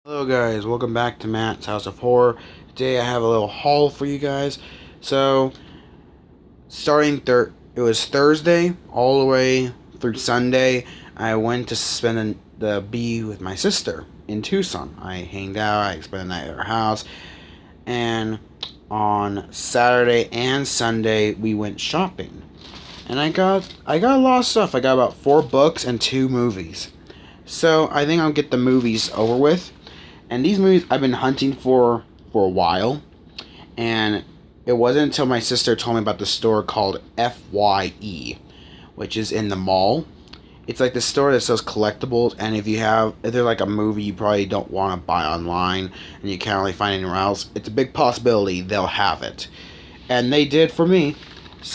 Hello guys, welcome back to Matt's House of Horror. Today I have a little haul for you guys. So, it was Thursday all the way through Sunday. I went to spend the B with my sister in Tucson. I hanged out, I spent the night at her house, and on Saturday and Sunday we went shopping. And I got a lot of stuff. I got about 4 books and 2 movies. So, I think I'll get the movies over with. And these movies I've been hunting for a while, and it wasn't until my sister told me about the store called FYE, which is in the mall. It's like the store that sells collectibles, and if there's like a movie you probably don't want to buy online and you can't really find anywhere else, it's a big possibility they'll have it. And they did for me,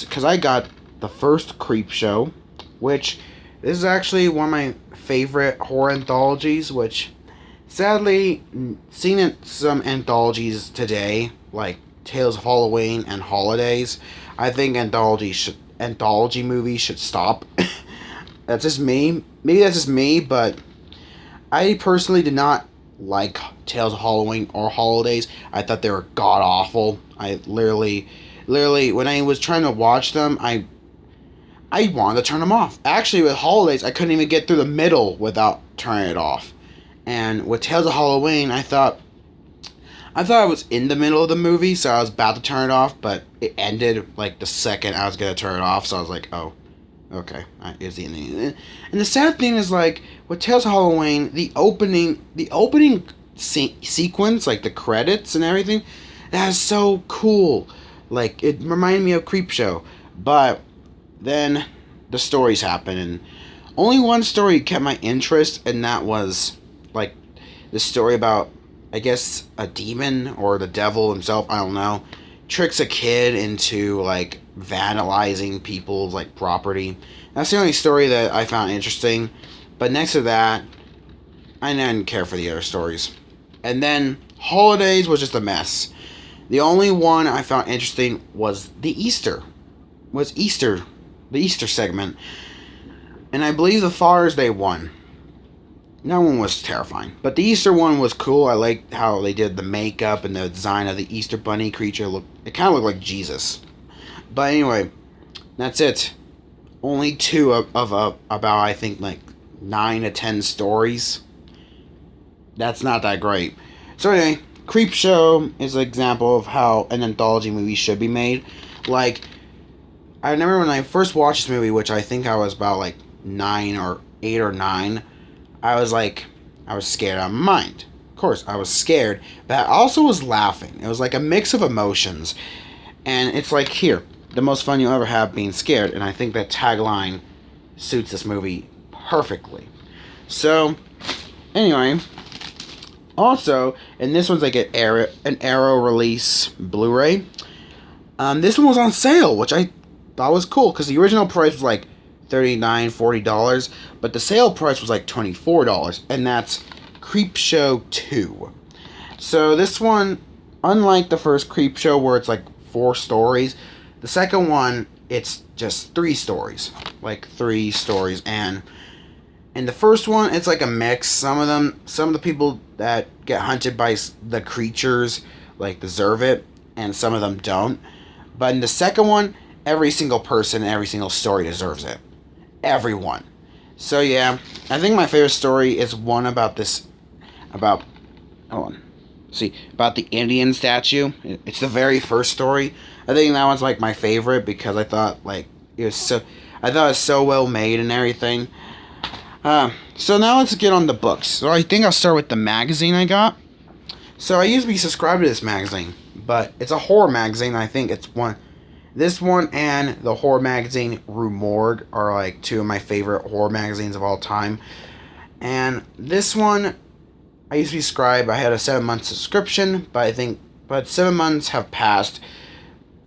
because I got the first Creep Show, which this is actually one of my favorite horror anthologies, which sadly, seen in some anthologies today, like Tales of Halloween and Holidays, I think anthology movies should stop. That's just me. Maybe that's just me, but I personally did not like Tales of Halloween or Holidays. I thought they were god awful. I literally, when I was trying to watch them, I wanted to turn them off. Actually, with Holidays, I couldn't even get through the middle without turning it off. And with Tales of Halloween, I thought I was in the middle of the movie, so I was about to turn it off, but it ended like the second I was gonna turn it off, so I was like, oh, okay, it's the ending. And the sad thing is, like, with Tales of Halloween, the opening sequence, like the credits and everything, that is so cool. Like, it reminded me of Creepshow, but then the stories happen, and only one story kept my interest, and that was like the story about, I guess, a demon or the devil himself, I don't know, tricks a kid into like vandalizing people's like property. That's the only story that I found interesting. But next to that, I didn't care for the other stories. And then Holidays was just a mess. The only one I found interesting was the Easter segment. And I believe the Father's Day one. That one was terrifying. But the Easter one was cool. I liked how they did the makeup and the design of the Easter bunny creature. It kind of looked like Jesus. But anyway, that's it. Only 2 of about, I think, like 9 to 10 stories. That's not that great. So anyway, Creepshow is an example of how an anthology movie should be made. Like, I remember when I first watched this movie, which I think I was about like 8 or 9, I was scared out of my mind. Of course, I was scared, but I also was laughing. It was like a mix of emotions. And it's like, here, the most fun you'll ever have being scared. And I think that tagline suits this movie perfectly. So, anyway, also, and this one's like an Arrow release Blu-ray. This one was on sale, which I thought was cool, because the original price was like $39, $40, but the sale price was like $24, and that's Creepshow 2. So this one, unlike the first Creepshow where it's like 4 stories, the second one, it's just 3 stories. Like 3 stories, and in the first one, it's like a mix. Some of the people that get hunted by the creatures, like, deserve it, and some of them don't. But in the second one, every single person, every single story deserves it. Everyone. So yeah, I think my favorite story is one about about the Indian statue. It's the very first story. I think that one's like my favorite because I thought it was so well made and everything. So now let's get on the books. So I think I'll start with the magazine I got. So I used to be subscribed to this magazine, but it's a horror magazine. I think it's one. This one and the horror magazine Rue Morgue are like 2 of my favorite horror magazines of all time. And this one, I used to be subscribed. I had a 7-month subscription, but 7 months have passed.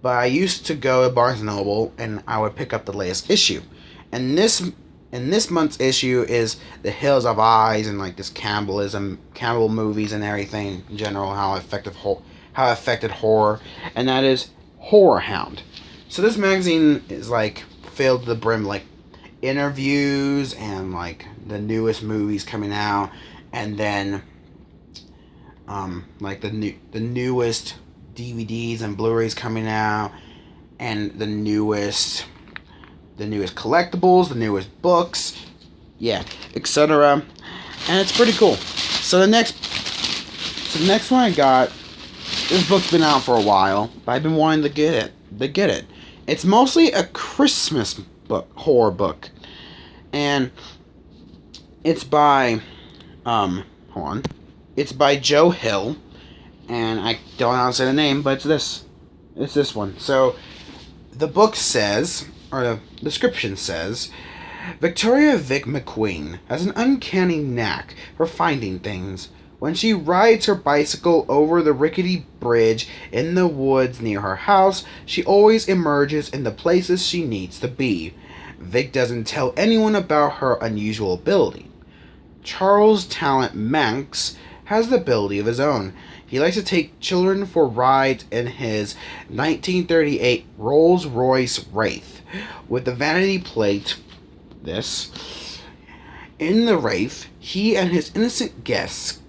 But I used to go to Barnes & Noble and I would pick up the latest issue. And this month's issue is The Hills Have Eyes, and like this cannibal movies and everything in general, how it affected horror, and that is Horror Hound. So this magazine is like filled to the brim, like interviews and like the newest movies coming out, and then like the newest DVDs and Blu-rays coming out, and the newest collectibles, the newest books, yeah, etc. And it's pretty cool. So the next one I got, this book's been out for a while, but I've been wanting to get it. It's mostly a Christmas book, horror book, and it's by hold on, it's by Joe Hill, and I don't know how to say the name, but it's this one. So the book says, or the description says, Victoria Vick McQueen has an uncanny knack for finding things. When she rides her bicycle over the rickety bridge in the woods near her house, she always emerges in the places she needs to be. Vic doesn't tell anyone about her unusual ability. Charles Talent Manx has the ability of his own. He likes to take children for rides in his 1938 Rolls-Royce Wraith with the vanity plate. In the Wraith, he and his innocent guests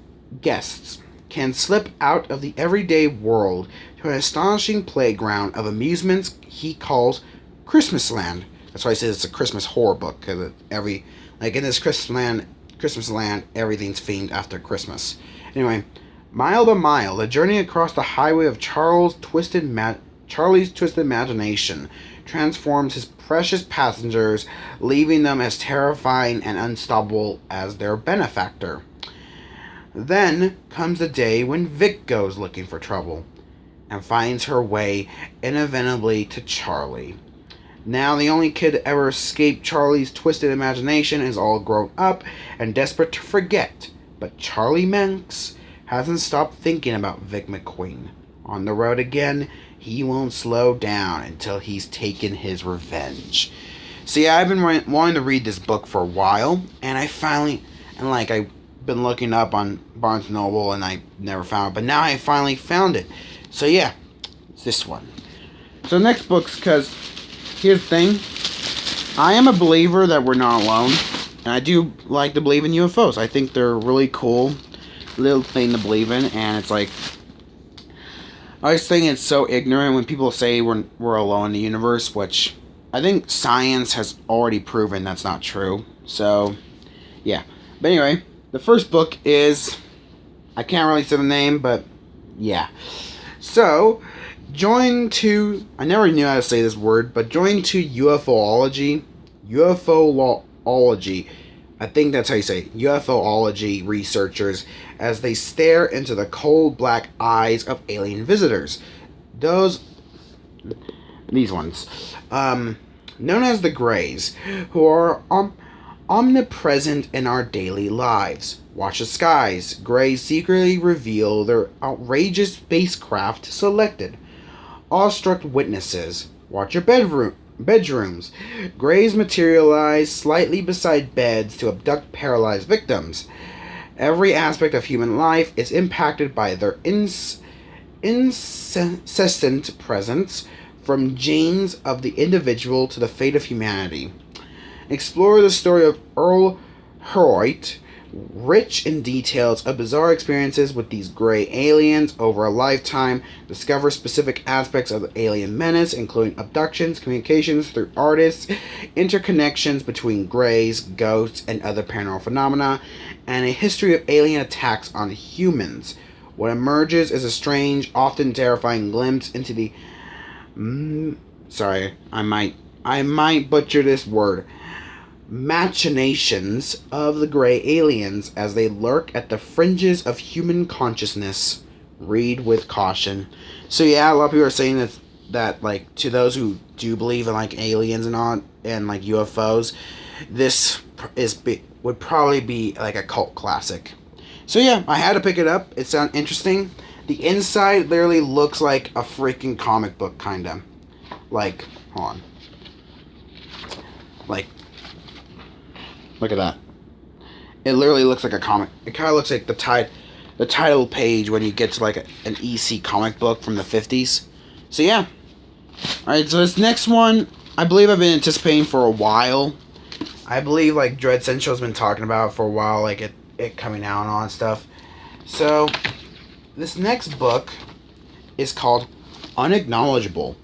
can slip out of the everyday world to an astonishing playground of amusements he calls Christmasland. That's why I said it's a Christmas horror book, because in this Christmasland, everything's themed after Christmas. Anyway, mile by mile, the journey across the highway of Charlie's twisted imagination transforms his precious passengers, leaving them as terrifying and unstoppable as their benefactor. Then comes the day when Vic goes looking for trouble and finds her way inevitably to Charlie. Now the only kid to ever escape Charlie's twisted imagination is all grown up and desperate to forget, but Charlie Manx hasn't stopped thinking about Vic McQueen. On the road again, he won't slow down until he's taken his revenge. So yeah, I've been wanting to read this book for a while, and I've been looking up on Barnes & Noble, and I never found it, but now I finally found it. So yeah, it's this one. So next book's, because here's the thing, I am a believer that we're not alone, and I do like to believe in UFOs. I think they're a really cool little thing to believe in, and it's like, I always think it's so ignorant when people say we're alone in the universe, which I think science has already proven that's not true. So, yeah. But anyway, the first book is, I can't really say the name, but yeah. So, I never knew how to say this word, but join to UFOlogy. I think that's how you say it. UFOlogy researchers as they stare into the cold black eyes of alien visitors. These ones. Known as the Greys, who are omnipresent in our daily lives. Watch the skies. Greys secretly reveal their outrageous spacecraft selected. Awestruck witnesses. Watch your bedrooms. Greys materialize slightly beside beds to abduct paralyzed victims. Every aspect of human life is impacted by their incessant presence, from genes of the individual to the fate of humanity. Explore the story of Earl Heroit, rich in details of bizarre experiences with these gray aliens over a lifetime. Discover specific aspects of the alien menace, including abductions, communications through artists, interconnections between greys, ghosts, and other paranormal phenomena, and a history of alien attacks on humans. What emerges is a strange, often terrifying glimpse into the I might butcher this word. Machinations of the gray aliens as they lurk at the fringes of human consciousness. Read with caution. So yeah, a lot of people are saying that like, to those who do believe in like aliens and all, and like UFOs, this would probably be like a cult classic. So yeah, I had to pick it up. It sounded interesting. The inside literally looks like a freaking comic book, kinda. Like, hold on. Like, look at that. It literally looks like a comic. It kind of looks like the title page when you get to like an EC comic book from the 50s. So yeah. Alright, so this next one, I believe I've been anticipating for a while. I believe like Dread Central's been talking about it for a while, like it coming out and all that stuff. So, this next book is called Unacknowledgeable.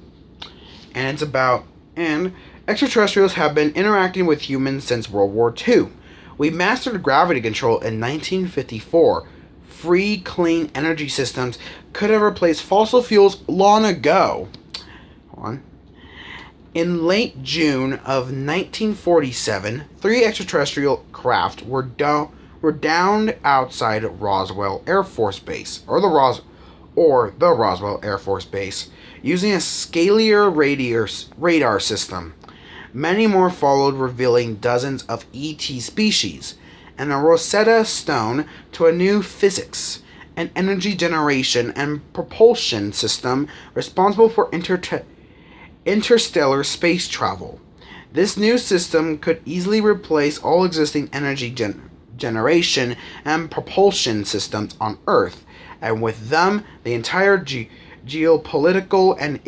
And it's about, and extraterrestrials have been interacting with humans since World War II. We mastered gravity control in 1954. Free, clean energy systems could have replaced fossil fuels long ago. Hold on. In late June of 1947, 3 extraterrestrial craft were downed outside Roswell Air Force Base, or the Roswell Air Force Base, using a scalar radar system. Many more followed, revealing dozens of ET species, and a Rosetta Stone to a new physics, an energy generation and propulsion system responsible for interstellar space travel. This new system could easily replace all existing energy generation and propulsion systems on Earth, and with them, the entire geopolitical and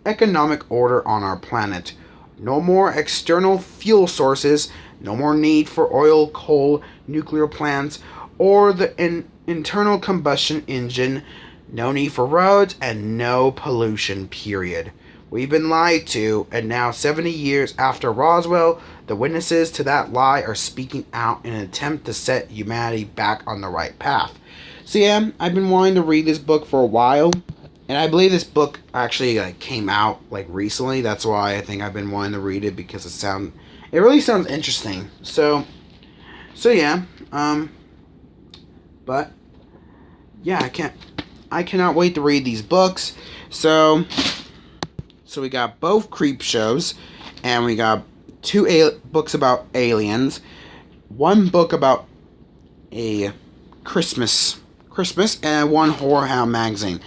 economic order on our planet. No more external fuel sources, no more need for oil, coal, nuclear plants, or the internal combustion engine, no need for roads, and no pollution, period. We've been lied to, and now 70 years after Roswell, the witnesses to that lie are speaking out in an attempt to set humanity back on the right path. So yeah, I've been wanting to read this book for a while, and I believe this book actually came out recently. That's why I think I've been wanting to read it, because it really sounds interesting. So yeah, but yeah, I cannot wait to read these books. So we got both creep shows, and we got 2 books about aliens, 1 book about a Christmas, and 1 horror hound magazine.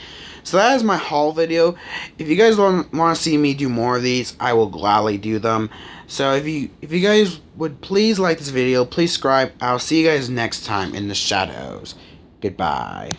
So that is my haul video. If you guys want to see me do more of these, I will gladly do them. So if you guys would please like this video, please subscribe. I'll see you guys next time in the shadows. Goodbye.